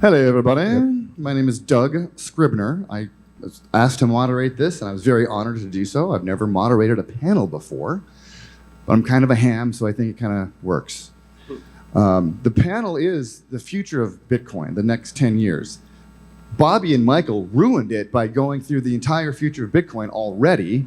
Hello, everybody. My name is Doug Scribner. I was asked to moderate this, and I was very honored to do so. I've never moderated a panel before, but I'm kind of a ham, so I think it kind of works. The panel is the future of Bitcoin, the next 10 years. Bobby and Michael ruined it by going through the entire future of Bitcoin already.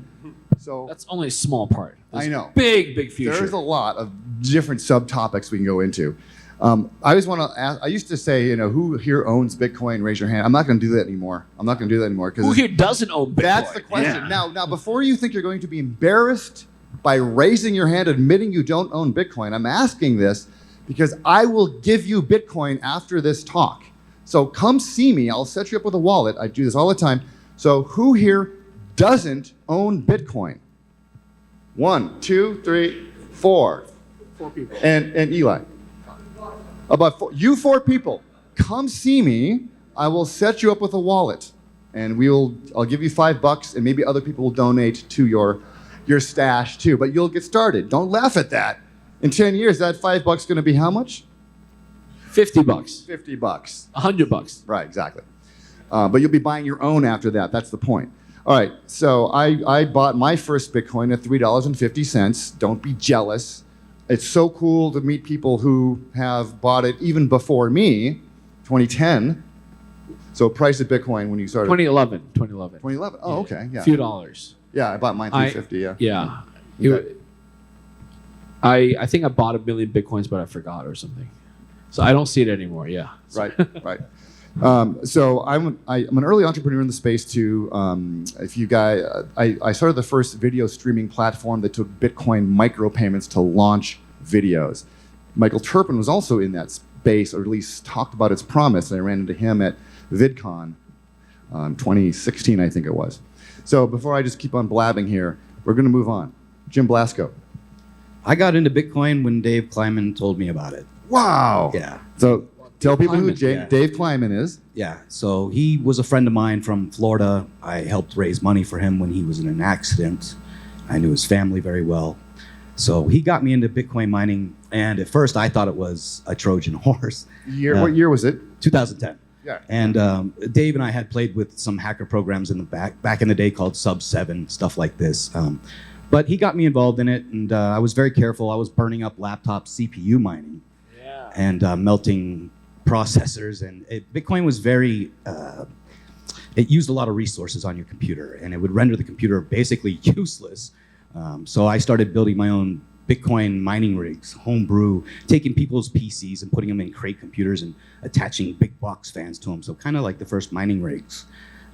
So that's only a small part. I know. Big future. There's a lot of different subtopics we can go into. I always want to ask, I used to say, who here owns Bitcoin? Raise your hand. I'm not going to do that anymore. Who here doesn't own Bitcoin? That's the question. Yeah. Now, before you think you're going to be embarrassed by raising your hand, admitting you don't own Bitcoin, I'm asking this because I will give you Bitcoin after this talk. So come see me. I'll set you up with a wallet. I do this all the time. So who here doesn't own Bitcoin? 1, 2, 3, 4. 4 people. And Eli. About 4. You 4 people. Come see me. I will set you up with a wallet. And I'll give you $5 and maybe other people will donate to your stash too. But you'll get started. Don't laugh at that. In 10 years, that $5 going to be how much? $50. $50. $100. Right, exactly. But you'll be buying your own after that. That's the point. All right, so I bought my first Bitcoin at $3.50. Don't be jealous. It's so cool to meet people who have bought it even before me, 2010. So price of Bitcoin when you started? 2011. 2011. Oh, okay. Yeah. A few dollars. Yeah, I bought mine $3.50. Yeah. Okay. I think I bought 1 million Bitcoins, but I forgot or something. So I don't see it anymore. Yeah. Right. So I'm an early entrepreneur in the space too. If you guys, I started the first video streaming platform that took Bitcoin micropayments to launch videos. Michael Turpin was also in that space, or at least talked about its promise. And I ran into him at VidCon 2016, I think it was. So before I just keep on blabbing here, we're going to move on. Jim Blasko. I got into Bitcoin when Dave Kleiman told me about it. Wow. Yeah. So tell people who Kleiman, Dave Kleiman is. Yeah. So he was a friend of mine from Florida. I helped raise money for him when he was in an accident. I knew his family very well. So he got me into Bitcoin mining. And at first I thought it was a Trojan horse. What year was it? 2010. Yeah. And Dave and I had played with some hacker programs in the back in the day called Sub 7, stuff like this. But he got me involved in it, and I was very careful. I was burning up laptop CPU mining and melting processors. And Bitcoin was very, it used a lot of resources on your computer, and it would render the computer basically useless. So I started building my own Bitcoin mining rigs, homebrew, taking people's PCs and putting them in crate computers and attaching big box fans to them. So kind of like the first mining rigs.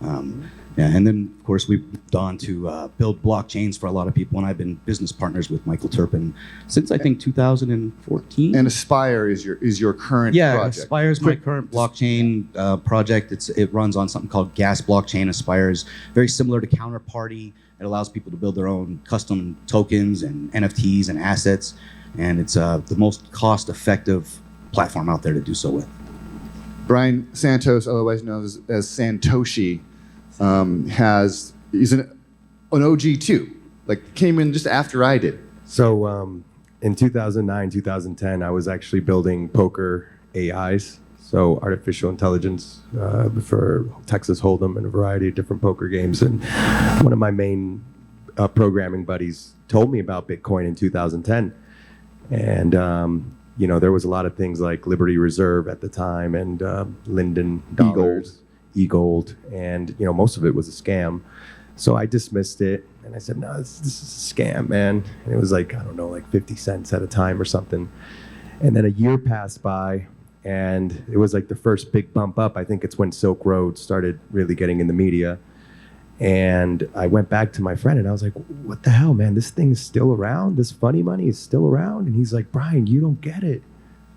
And then, of course, we've gone to build blockchains for a lot of people, and I've been business partners with Michael Turpin since, I think, 2014. And Aspire is your current project. Yeah, Aspire is my current blockchain project. It runs on something called Gas Blockchain. Aspire is very similar to Counterparty. It allows people to build their own custom tokens and NFTs and assets, and it's the most cost-effective platform out there to do so with. Brian Santos, otherwise known as Santoshi, he's an OG too. Like came in just after I did. So in 2009, 2010, I was actually building poker AIs, so artificial intelligence for Texas Hold'em and a variety of different poker games. And one of my main programming buddies told me about Bitcoin in 2010, and there was a lot of things like Liberty Reserve at the time and Linden dollars, E-Gold, and most of it was a scam. So I dismissed it, and I said, no, this is a scam, man. And it was like, I don't know, like 50 cents at a time or something. And then a year passed by, and it was like the first big bump up. I think it's when Silk Road started really getting in the media. And I went back to my friend, and I was like, what the hell, man? This thing is still around? This funny money is still around? And he's like, Brian, you don't get it.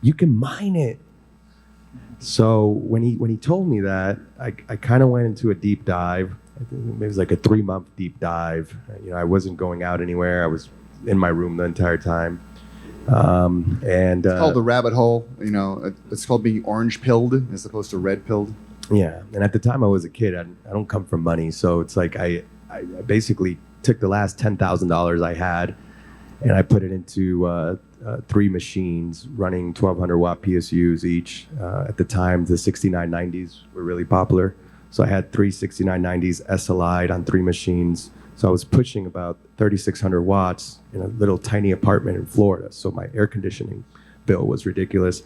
You can mine it. So when he told me that, I kind of went into a deep dive. I think it was like a 3-month deep dive. I wasn't going out anywhere. I was in my room the entire time. It's called the rabbit hole. It's called being orange pilled as opposed to red pilled. Yeah, and at the time I was a kid. I don't come from money, so it's like I basically took the last $10,000 I had, and I put it into 3 machines running 1,200 watt PSUs each. At the time, the 6990s were really popular. So I had 3 6990s SLI'd on 3 machines. So I was pushing about 3,600 watts in a little tiny apartment in Florida. So my air conditioning bill was ridiculous.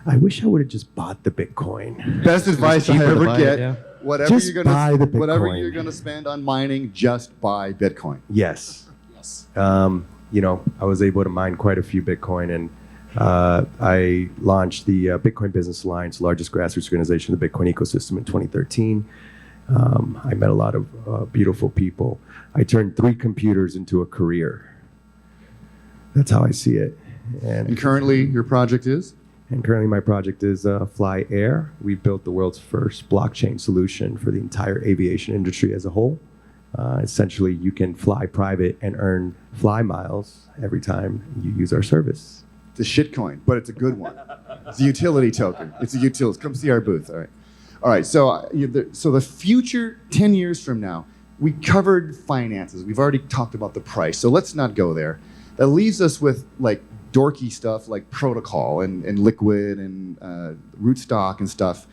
I wish I would have just bought the Bitcoin. Best advice I cheaper to ever buy get. it, yeah. Whatever Just you're buy the gonna whatever Bitcoin. you're gonna spend on mining, just buy Bitcoin. Yes. Yes. You know, I was able to mine quite a few Bitcoin, and I launched the Bitcoin Business Alliance, largest grassroots organization of the Bitcoin ecosystem, in 2013. I met a lot of beautiful people. I turned 3 computers into a career. That's how I see it. And currently, your project is? And currently my project is Fly Air. We built the world's first blockchain solution for the entire aviation industry as a whole. Essentially, you can fly private and earn fly miles every time you use our service. It's a shitcoin, but it's a good one. It's a utility token. It's a utility. Come see our booth. All right. All right. So, so the future, 10 years from now, we covered finances. We've already talked about the price. So let's not go there. That leaves us with like dorky stuff like protocol and liquid and rootstock and stuff.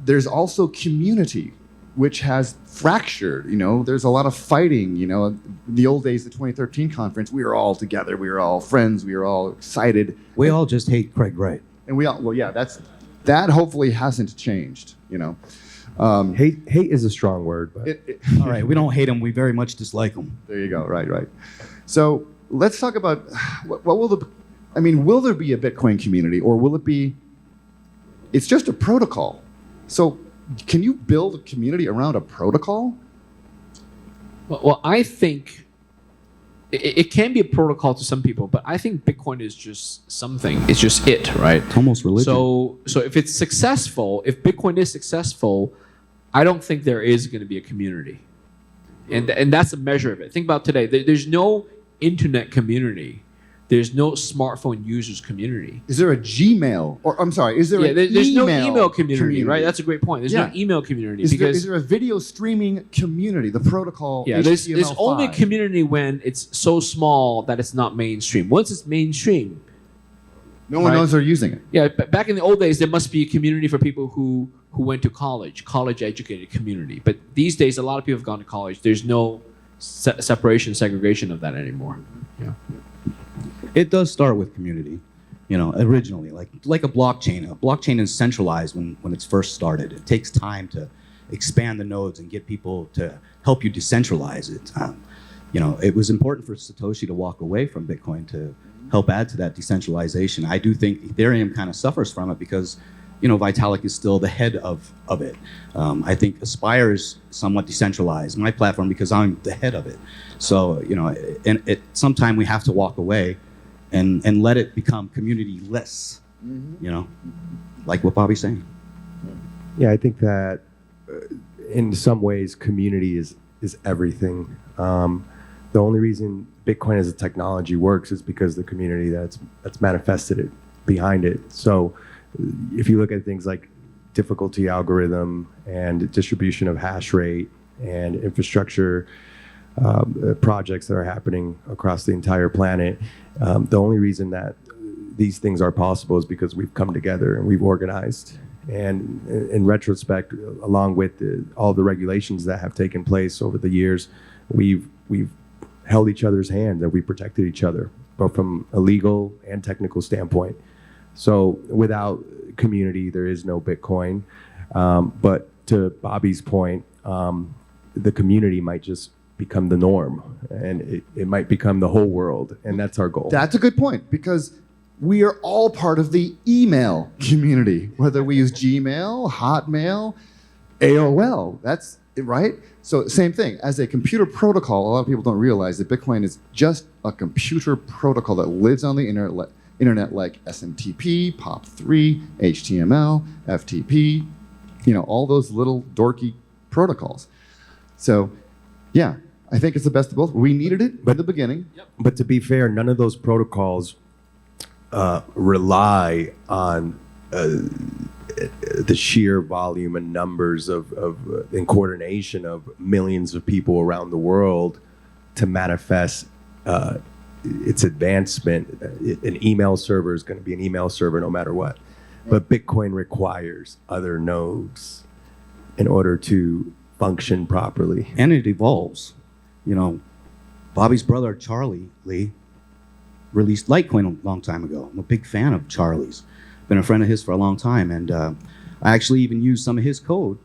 There's also community, which has fractured. You know, there's a lot of fighting. You know, the old days, the 2013 conference, we were all together. We were all friends. We were all excited. We all just hate Craig Wright. And we all, well, yeah, that hopefully hasn't changed. You know, Hate is a strong word, but All right, we don't hate him. We very much dislike him. there you go. Right. So let's talk about what will will there be a Bitcoin community, or will it be? It's just a protocol. So can you build a community around a protocol? Well, I think it can be a protocol to some people, but I think Bitcoin is just something. It's just it, right? It's almost religion. So if it's successful, if Bitcoin is successful, I don't think there is going to be a community, and that's a measure of it. Think about today. There's no internet community. There's no smartphone users community. Is there a Gmail, or I'm sorry, is there Yeah, an there's no email email community, right? That's a great point. There's Yeah. no email community Is because there a video streaming community? The protocol. yeah, there's HTML5. only a community when it's so small that it's not mainstream. Once it's mainstream, No one right? knows they're using it. yeah. Back in the old days, there must be a community for people who went to college educated community. But these days, a lot of people have gone to college. There's no separation, segregation of that anymore. Yeah. It does start with community, you know, originally, like a blockchain. A blockchain is centralized when it's first started. It takes time to expand the nodes and get people to help you decentralize it. You know, it was important for Satoshi to walk away from Bitcoin to help add to that decentralization. I do think Ethereum kind of suffers from it because, you know, Vitalik is still the head of it. I think Aspire is somewhat decentralized, my platform, because I'm the head of it. So, you know, and sometime we have to walk away and let it become community-less, you know, like what Bobby's saying. yeah, I think that in some ways community is everything. The only reason Bitcoin as a technology works is because the community that's manifested it behind it. So if you look at things like difficulty algorithm and distribution of hash rate and infrastructure projects that are happening across the entire planet, the only reason that these things are possible is because we've come together and we've organized. And in retrospect, along with all the regulations that have taken place over the years, we've held each other's hand and we protected each other, both from a legal and technical standpoint. So without community, there is no Bitcoin. But to Bobby's point, the community might just become the norm, and it might become the whole world, and that's our goal. That's a good point, because we are all part of the email community, whether we use Gmail, Hotmail, AOL. That's right. So same thing. As a computer protocol, a lot of people don't realize that Bitcoin is just a computer protocol that lives on the internet like SMTP, POP3, HTML, FTP, you know, all those little dorky protocols. So yeah, I think it's the best of both. We needed it at the beginning. But to be fair, none of those protocols rely on the sheer volume and numbers and coordination of millions of people around the world to manifest its advancement. An email server is going to be an email server no matter what. But Bitcoin requires other nodes in order to function properly. And it evolves. You know, Bobby's brother, Charlie Lee, released Litecoin a long time ago. I'm a big fan of Charlie's. Been a friend of his for a long time. And I actually even use some of his code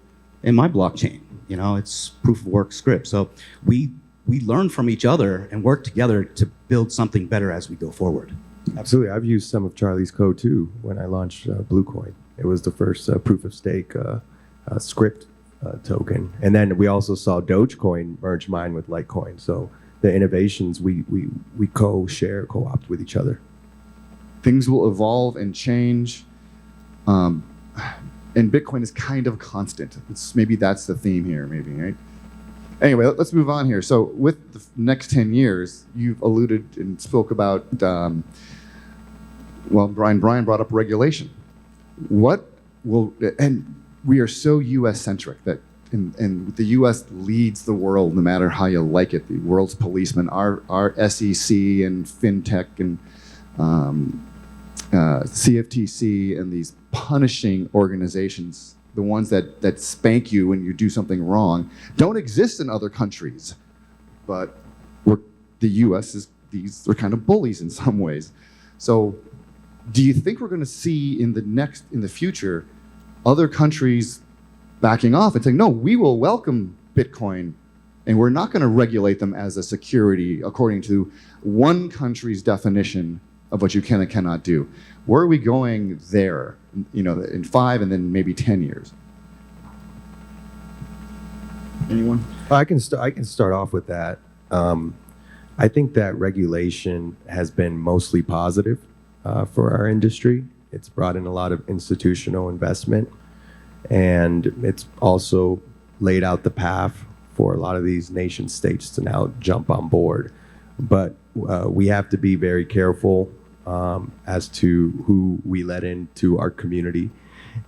in my blockchain. You know, it's proof of work script. So we learn from each other and work together to build something better as we go forward. Absolutely. I've used some of Charlie's code too when I launched Bluecoin. It was the first proof of stake script token. And then we also saw Dogecoin merge mine with Litecoin. So the innovations we co-share, co-opt with each other. Things will evolve and change. And Bitcoin is kind of constant. Maybe that's the theme here, maybe, right? Anyway, let's move on here. So with the next 10 years, you've alluded and spoke about, Brian brought up regulation. And we are so US-centric that, and the US leads the world no matter how you like it. The world's policemen, our SEC and FinTech and CFTC and these punishing organizations, the ones that spank you when you do something wrong, don't exist in other countries. But the US they're kind of bullies in some ways. So do you think we're going to see in the future other countries backing off and saying, no, we will welcome Bitcoin and we're not going to regulate them as a security according to one country's definition of what you can and cannot do? Where are we going there, in 5 and then maybe 10 years? Anyone? I can start off with that. I think that regulation has been mostly positive for our industry. It's brought in a lot of institutional investment, and it's also laid out the path for a lot of these nation states to now jump on board. But we have to be very careful as to who we let into our community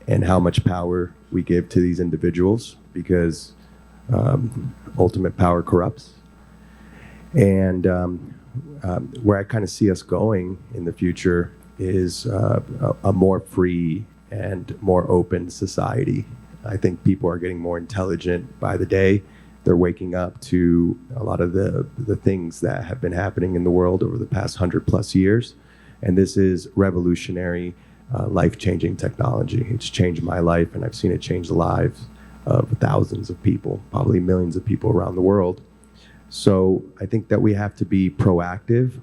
and how much power we give to these individuals, because ultimate power corrupts. And where I kind of see us going in the future is a more free and more open society. I think people are getting more intelligent by the day. They're waking up to a lot of the things that have been happening in the world over the past 100+ years. And this is revolutionary, life-changing technology. It's changed my life, and I've seen it change the lives of thousands of people, probably millions of people around the world. So I think that we have to be proactive.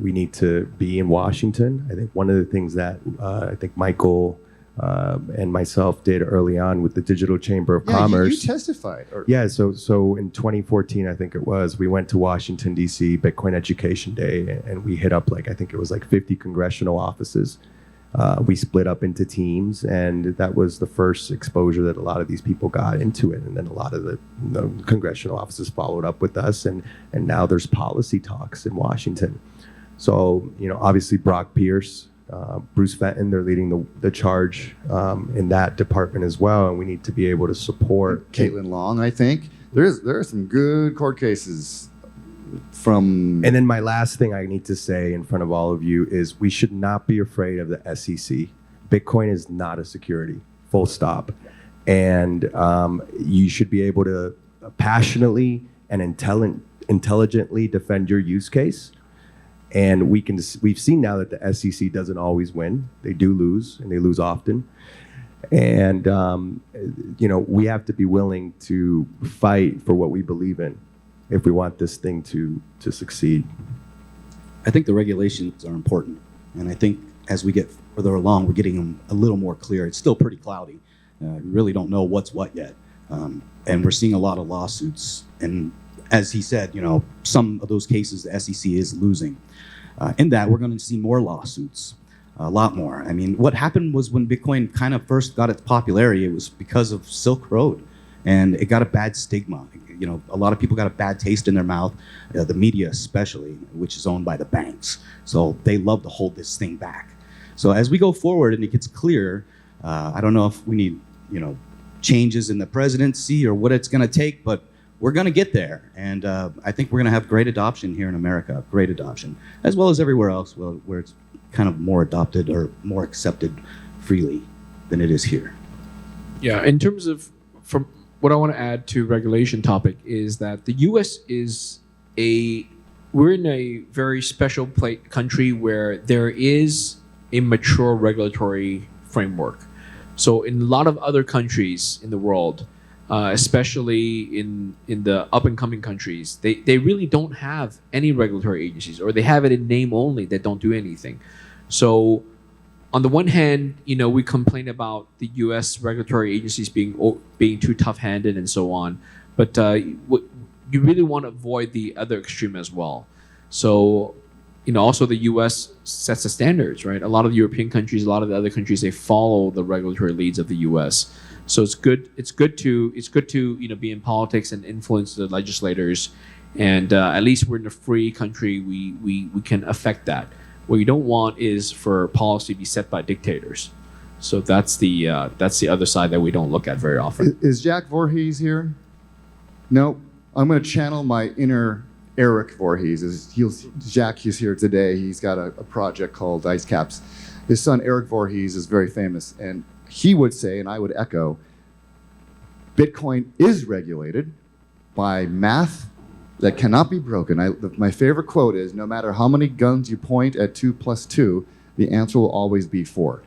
We need to be in Washington. I think one of the things that I think Michael and myself did early on with the Digital Chamber of Commerce. You testified. Yeah, so in 2014, I think it was, we went to Washington, D.C., Bitcoin Education Day, and we hit up I think it was 50 congressional offices. We split up into teams, and that was the first exposure that a lot of these people got into it. And then a lot of the congressional offices followed up with us, and now there's policy talks in Washington. So, obviously Brock Pierce, Bruce Fenton, they're leading the charge in that department as well, and we need to be able to support. Caitlin Long, I think. There are some good court cases from... And then my last thing I need to say in front of all of you is we should not be afraid of the SEC. Bitcoin is not a security, full stop. And you should be able to passionately and intelligently defend your use case. And we've seen now that the SEC doesn't always win. They do lose, and they lose often. And we have to be willing to fight for what we believe in if we want this thing to succeed. I think the regulations are important, and I think as we get further along, we're getting them a little more clear. It's still pretty cloudy. We really don't know what's what yet, and we're seeing a lot of lawsuits. And as he said, some of those cases the SEC is losing. In that, we're going to see more lawsuits, a lot more. I mean, what happened was when Bitcoin kind of first got its popularity, it was because of Silk Road, and it got a bad stigma. A lot of people got a bad taste in their mouth, the media especially, which is owned by the banks. So they love to hold this thing back. So as we go forward and it gets clear, I don't know if we need, changes in the presidency or what it's going to take, but we're going to get there. And I think we're going to have great adoption here in America, great adoption, as well as everywhere else where it's kind of more adopted or more accepted freely than it is here. Yeah, in terms of, from what I want to add to regulation topic is that the U.S. we're in a very special country where there is a mature regulatory framework. So in a lot of other countries in the world, especially in the up and coming countries, they really don't have any regulatory agencies, or they have it in name only that don't do anything. So on the one hand, we complain about the U.S. regulatory agencies being too tough-handed and so on, but you really want to avoid the other extreme as well. So, also the U.S. sets the standards, right? A lot of the European countries, a lot of the other countries, they follow the regulatory leads of the U.S. So it's good to be in politics and influence the legislators, and at least we're in a free country. We can affect that. What you don't want is for policy to be set by dictators. So that's the other side that we don't look at very often. Is Jack Voorhees here? No. I'm going to channel my inner Eric Voorhees. Jack is here today. He's got a project called Ice Caps. His son Eric Voorhees is very famous, and he would say, and I would echo, Bitcoin is regulated by math that cannot be broken. My favorite quote is, no matter how many guns you point at 2 + 2, the answer will always be 4.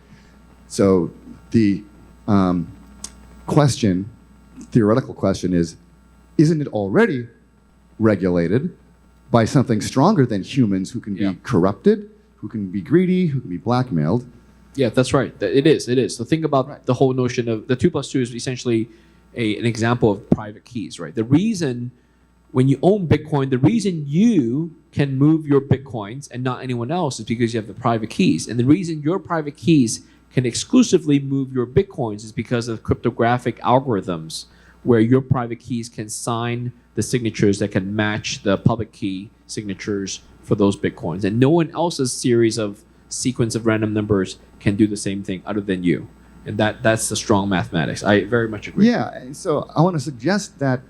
So the theoretical question is, isn't it already regulated by something stronger than humans who can be corrupted, who can be greedy, who can be blackmailed? Yeah, that's right. It is. So think about the whole notion of the 2 + 2 is essentially an example of private keys, right? The reason when you own Bitcoin, the reason you can move your Bitcoins and not anyone else is because you have the private keys. And the reason your private keys can exclusively move your Bitcoins is because of cryptographic algorithms where your private keys can sign the signatures that can match the public key signatures for those Bitcoins. And no one else's series of sequence of random numbers can do the same thing other than you. And that's the strong mathematics. I very much agree. Yeah, and so I want to suggest that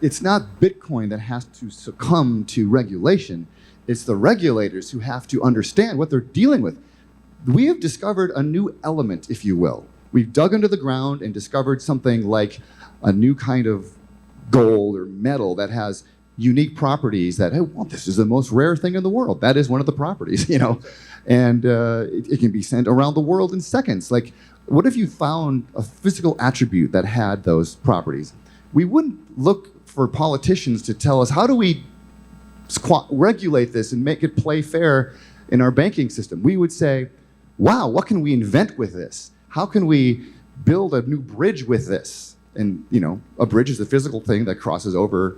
it's not Bitcoin that has to succumb to regulation. It's the regulators who have to understand what they're dealing with. We have discovered a new element, if you will. We've dug into the ground and discovered something like a new kind of gold or metal that has unique properties that, hey, well, this is the most rare thing in the world. That is one of the properties, and it can be sent around the world in seconds. Like, what if you found a physical attribute that had those properties? We wouldn't look for politicians to tell us, how do we regulate this and make it play fair in our banking system? We would say, wow, what can we invent with this? How can we build a new bridge with this? And, a bridge is a physical thing that crosses over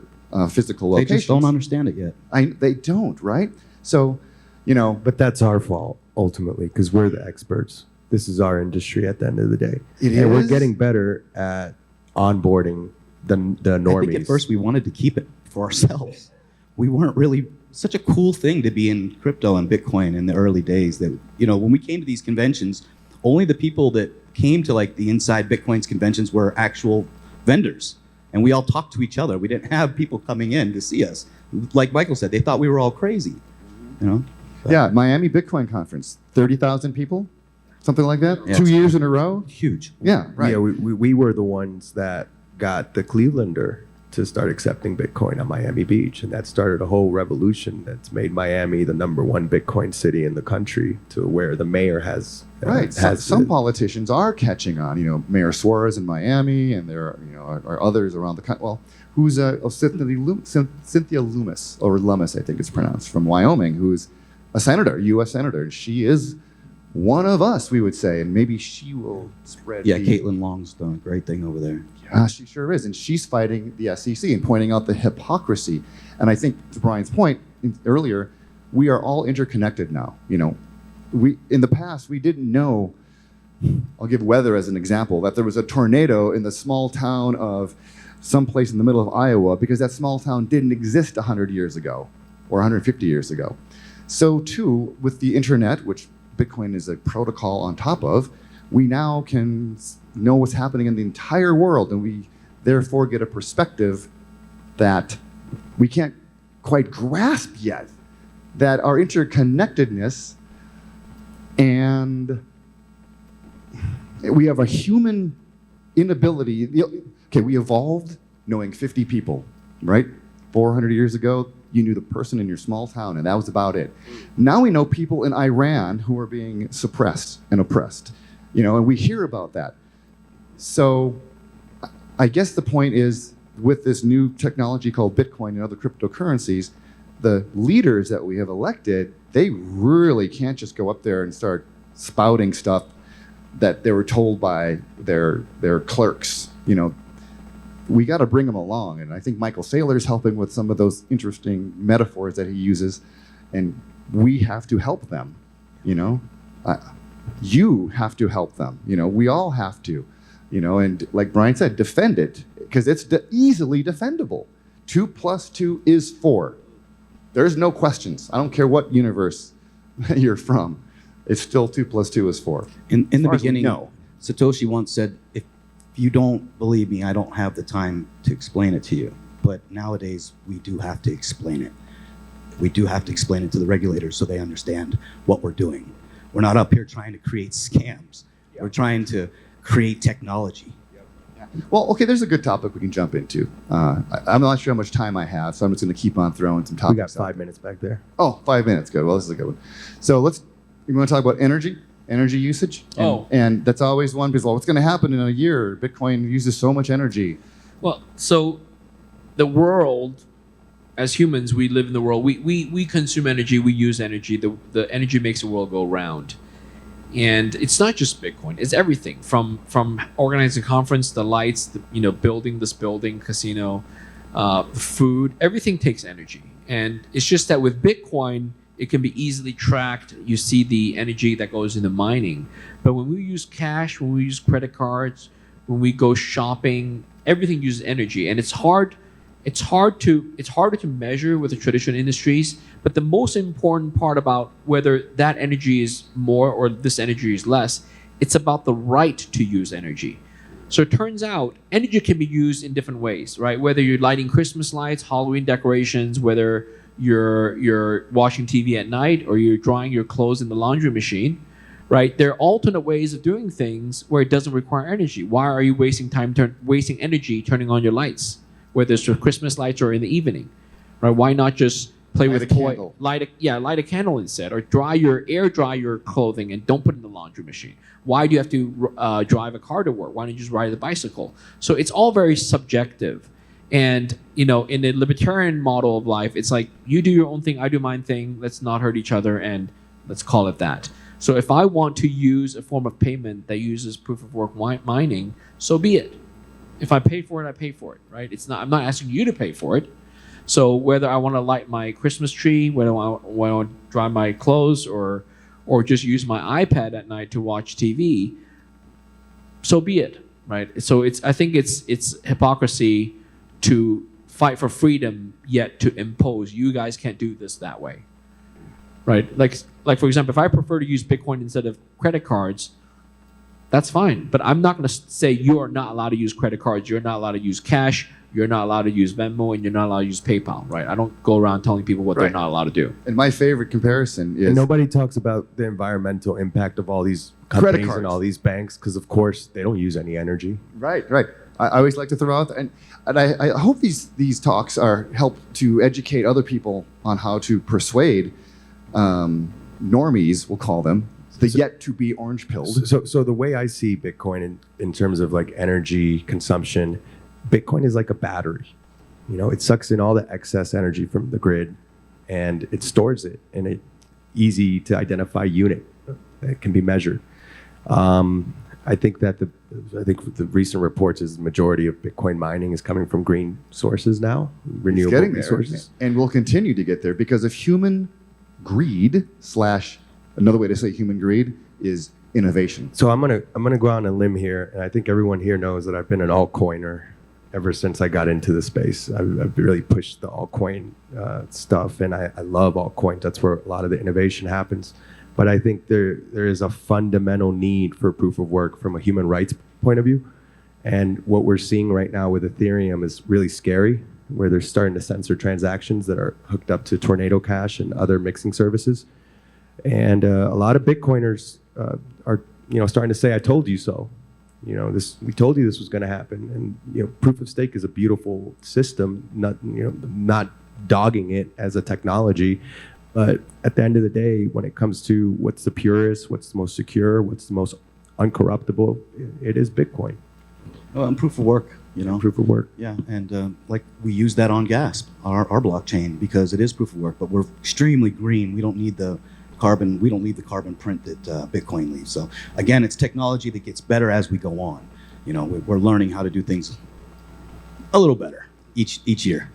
physical locations. They just don't understand it yet. They don't, right? So, But that's our fault, ultimately, because we're the experts. This is our industry at the end of the day. We're getting better at onboarding the normies. I think at first we wanted to keep it for ourselves. We weren't really such a cool thing to be in crypto and Bitcoin in the early days that, when we came to these conventions, only the people that came to like the Inside Bitcoins conventions were actual vendors. And we all talked to each other. We didn't have people coming in to see us. Like Michael said, they thought we were all crazy, Yeah, Miami Bitcoin Conference, 30,000 people, something like that, Yeah, 2 years in a row. Huge. Yeah, right. Yeah, we were the ones that got the Clevelander to start accepting Bitcoin on Miami Beach, and that started a whole revolution that's made Miami the -- 1 Bitcoin city in the country, to where the mayor has Right. Some politicians are catching on. Mayor Suarez in Miami, and there are others around the country. Well, who's Cynthia Lummis, or Lummis, I think it's pronounced, from Wyoming, who's a senator, U.S. senator. She is one of us, we would say, and maybe she will spread. Yeah, Caitlin Long's done a great thing over there. Yeah, she sure is, and she's fighting the SEC and pointing out the hypocrisy. And I think, to Brian's point earlier, we are all interconnected now. In the past, we didn't know. I'll give weather as an example, that there was a tornado in the small town of someplace in the middle of Iowa because that small town didn't exist 100 years ago or 150 years ago. So too, with the internet, which Bitcoin is a protocol on top of, we now can know what's happening in the entire world, and therefore get a perspective that we can't quite grasp yet, that our interconnectedness and we have a human inability. Okay, we evolved knowing 50 people, right? 400 years ago, you knew the person in your small town, and that was about it. Now we know people in Iran who are being suppressed and oppressed, and we hear about that. So I guess the point is, with this new technology called Bitcoin and other cryptocurrencies, the leaders that we have elected, they really can't just go up there and start spouting stuff that they were told by their clerks. We got to bring them along, and I think Michael Saylor's helping with some of those interesting metaphors that he uses, and we have to help them. You have to help them. We all have to. And like Brian said, defend it, because it's easily defendable. 2 + 2 is 4. There's no questions. I don't care what universe you're from. It's still 2 + 2 is 4. In the beginning, no. Satoshi once said, if you don't believe me, I don't have the time to explain it to you. But nowadays, we do have to explain it. We do have to explain it to the regulators so they understand what we're doing. We're not up here trying to create scams. We're trying to create technology. Well, okay, there's a good topic we can jump into. I'm not sure how much time I have, so I'm just going to keep on throwing some topics. We got out 5 minutes back there. Oh, 5 minutes. Good. Well, this is a good one. So you want to talk about energy usage? And that's always one, because, well, what's going to happen in a year? Bitcoin uses so much energy. Well, so the world, as humans, we live in the world. We consume energy. We use energy. The energy makes the world go round. And it's not just Bitcoin. It's everything from organizing a conference, the lights, building this building, casino, food. Everything takes energy. And it's just that with Bitcoin, it can be easily tracked. You see the energy that goes into mining. But when we use cash, when we use credit cards, when we go shopping, everything uses energy. And it's harder to measure with the traditional industries. But the most important part about whether that energy is more or this energy is less, it's about the right to use energy. So it turns out energy can be used in different ways, right? Whether you're lighting Christmas lights, Halloween decorations, whether you're watching TV at night, or you're drying your clothes in the laundry machine, right? There are alternate ways of doing things where it doesn't require energy. Why are you wasting wasting energy turning on your lights, whether it's for Christmas lights or in the evening, right? Why not just play with a candle? Light a candle instead, or air dry your clothing and don't put it in the laundry machine. Why do you have to drive a car to work? Why don't you just ride a bicycle? So it's all very subjective. And in the libertarian model of life, it's like, you do your own thing, I do my thing. Let's not hurt each other, and let's call it that. So if I want to use a form of payment that uses proof of work mining, so be it. If I pay for it, I pay for it, right? I'm not asking you to pay for it. So whether I want to light my Christmas tree, whether I want to dry my clothes, or just use my iPad at night to watch TV, so be it, right? So I think it's hypocrisy to fight for freedom yet to impose, you guys can't do this that way, right? Like for example, if I prefer to use Bitcoin instead of credit cards, that's fine. But I'm not going to say you are not allowed to use credit cards, you're not allowed to use cash, you're not allowed to use Venmo, and you're not allowed to use PayPal, right? I don't go around telling people what they're not allowed to do. And my favorite comparison is... And nobody talks about the environmental impact of all these companies and all these banks, because of course they don't use any energy. Right. I always like to throw out, and I hope these talks help to educate other people on how to persuade normies, we'll call them, the yet to be orange pilled. So the way I see Bitcoin in terms of like energy consumption, Bitcoin is like a battery. It sucks in all the excess energy from the grid, and it stores it in an easy to identify unit that can be measured. I think the recent reports is the majority of Bitcoin mining is coming from green sources now, renewable resources. And we'll continue to get there because of human greed / another way to say human greed is innovation. So I'm gonna go out on a limb here, and I think everyone here knows that I've been an altcoiner ever since I got into the space. I've really pushed the altcoin stuff, and I love altcoins. That's where a lot of the innovation happens. But I think there is a fundamental need for proof of work from a human rights point of view. And what we're seeing right now with Ethereum is really scary, where they're starting to censor transactions that are hooked up to Tornado Cash and other mixing services. And a lot of Bitcoiners are, starting to say, "I told you so." We told you this was going to happen. And proof of stake is a beautiful system, not dogging it as a technology. But at the end of the day, when it comes to what's the purest, what's the most secure, what's the most uncorruptible, it is Bitcoin. Well, and proof of work, Proof of work. Yeah, and like we use that on Gasp, our blockchain, because it is proof of work. But we're extremely green. We don't need the carbon. We don't need the carbon print that Bitcoin leaves. So again, it's technology that gets better as we go on. We're learning how to do things a little better each year.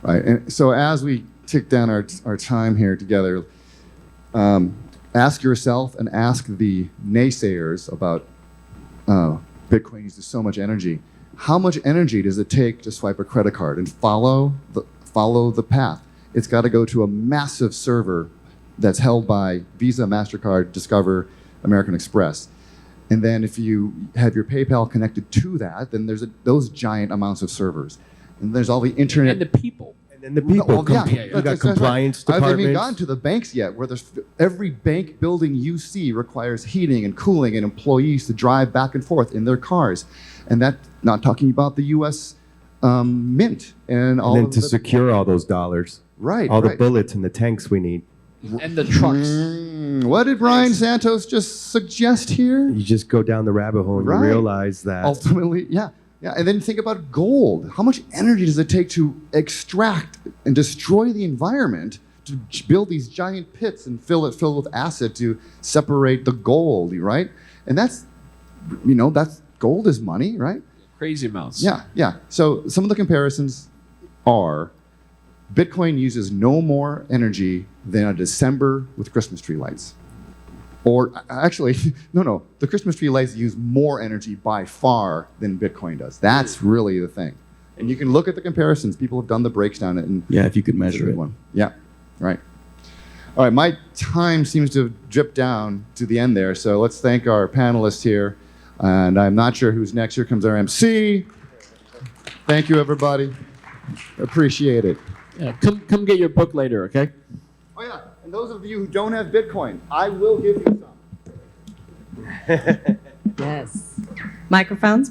Right. And so as we tick down our time here together, ask yourself and ask the naysayers about Bitcoin uses so much energy. How much energy does it take to swipe a credit card and follow the path? It's got to go to a massive server that's held by Visa, MasterCard, Discover, American Express. And then if you have your PayPal connected to that, then there's those giant amounts of servers. And there's all the internet. And the people. And then the people, You got compliance I haven't even departments. gotten to the banks yet, where every bank building you see requires heating and cooling and employees to drive back and forth in their cars. And that's not talking about the U.S. Mint and all And then of to the, secure all those dollars, right, all the right. bullets and the tanks we need. And the trucks. What did Brian Santos just suggest here? You just go down the rabbit hole and Right. you realize that Ultimately, yeah. And then think about gold. How much energy does it take to extract and destroy the environment to build these giant pits and fill with acid to separate the gold, right? And that's gold is money, right? Crazy amounts. Yeah. So some of the comparisons are Bitcoin uses no more energy than a December with Christmas tree lights. Or actually, no, the Christmas tree lights use more energy by far than Bitcoin does. That's really the thing. And you can look at the comparisons. People have done the breakdown. And Yeah, if you could it's a measure good it. one. Yeah, right. All right, my time seems to have dripped down to the end there. So let's thank our panelists here. And I'm not sure who's next. Here comes our MC. Thank you, everybody. Appreciate it. Yeah, come get your book later, okay? Oh, yeah. And those of you who don't have Bitcoin, I will give you some. Yes. Microphones.